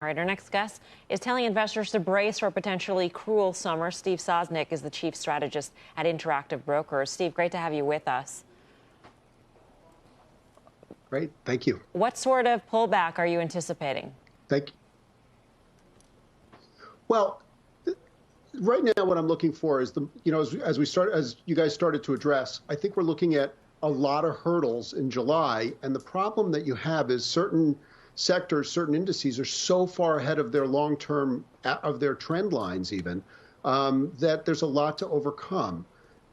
All right, our next guest is telling investors to brace for a potentially cruel summer. Steve Sosnick is the chief strategist at Interactive Brokers. Steve, great to have you with us. Great, thank you. What sort of pullback are you anticipating? Thank you. Well, right now, what I'm looking for is as you guys started to address, I think we're looking at a lot of hurdles in July, and the problem that you have is certain sectors, certain indices are so far ahead of their long-term, of their trend lines even, that there's a lot to overcome.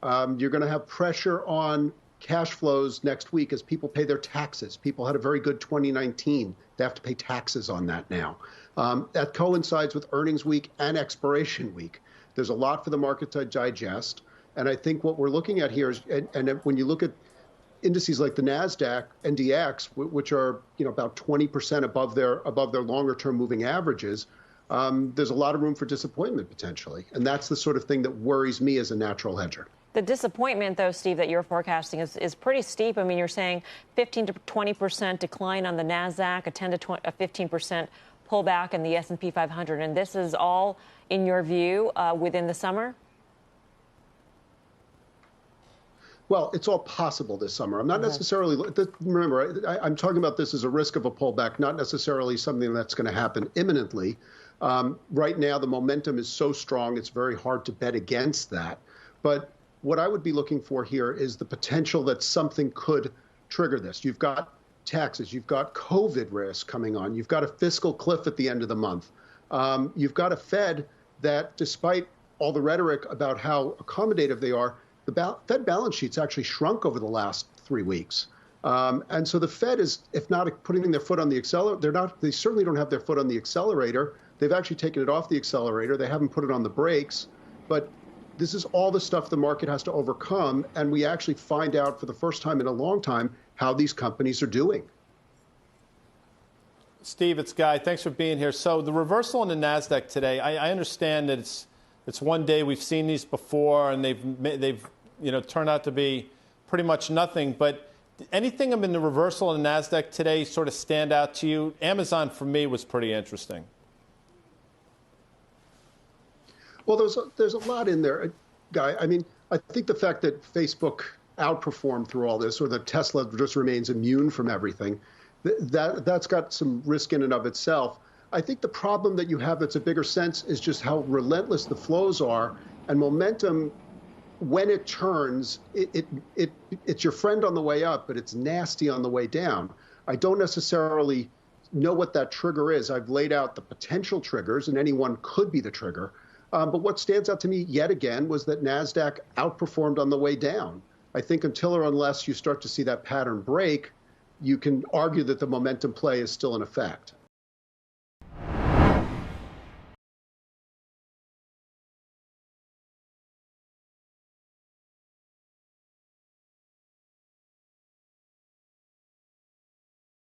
You're going to have pressure on cash flows next week as people pay their taxes. People had a very good 2019. They have to pay taxes on that now. That coincides with earnings week and expiration week. There's a lot for the market to digest. And I think what we're looking at here is, and when you look at indices like the NASDAQ, NDX, which are about 20% above their longer-term moving averages, there's a lot of room for disappointment potentially. And that's the sort of thing that worries me as a natural hedger. The disappointment, though, Steve, that you're forecasting is pretty steep. I mean, you're saying 15 to 20% decline on the NASDAQ, a 10 to 15% pullback in the S&P 500. And this is all, in your view, within the summer? Well, it's all possible this summer. I'm not necessarily, remember, I'm talking about this as a risk of a pullback, not necessarily something that's going to happen imminently. Right now, the momentum is so strong, it's very hard to bet against that. But what I would be looking for here is the potential that something could trigger this. You've got taxes, you've got COVID risk coming on, you've got a fiscal cliff at the end of the month. You've got a Fed that, despite all the rhetoric about how accommodative they are, the Fed balance sheet's actually shrunk over the last 3 weeks. And so the Fed is, if not putting their foot on the accelerator, they certainly don't have their foot on the accelerator. They've actually taken it off the accelerator. They haven't put it on the brakes. But this is all the stuff the market has to overcome. And we actually find out for the first time in a long time how these companies are doing. Steve, it's Guy. Thanks for being here. So the reversal in the NASDAQ today, I understand that it's one day. We've seen these before, and they've turned out to be pretty much nothing. But anything in the reversal in the NASDAQ today sort of stand out to you? Amazon, for me, was pretty interesting. Well, there's a lot in there, Guy. I mean, I think the fact that Facebook outperformed through all this, or that Tesla just remains immune from everything, that's got some risk in and of itself. I think the problem that you have that's a bigger sense is just how relentless the flows are, and momentum, when it turns, it's your friend on the way up, but it's nasty on the way down. I don't necessarily know what that trigger is. I've laid out the potential triggers, and any one could be the trigger. But what stands out to me yet again was that NASDAQ outperformed on the way down. I think until or unless you start to see that pattern break, you can argue that the momentum play is still in effect.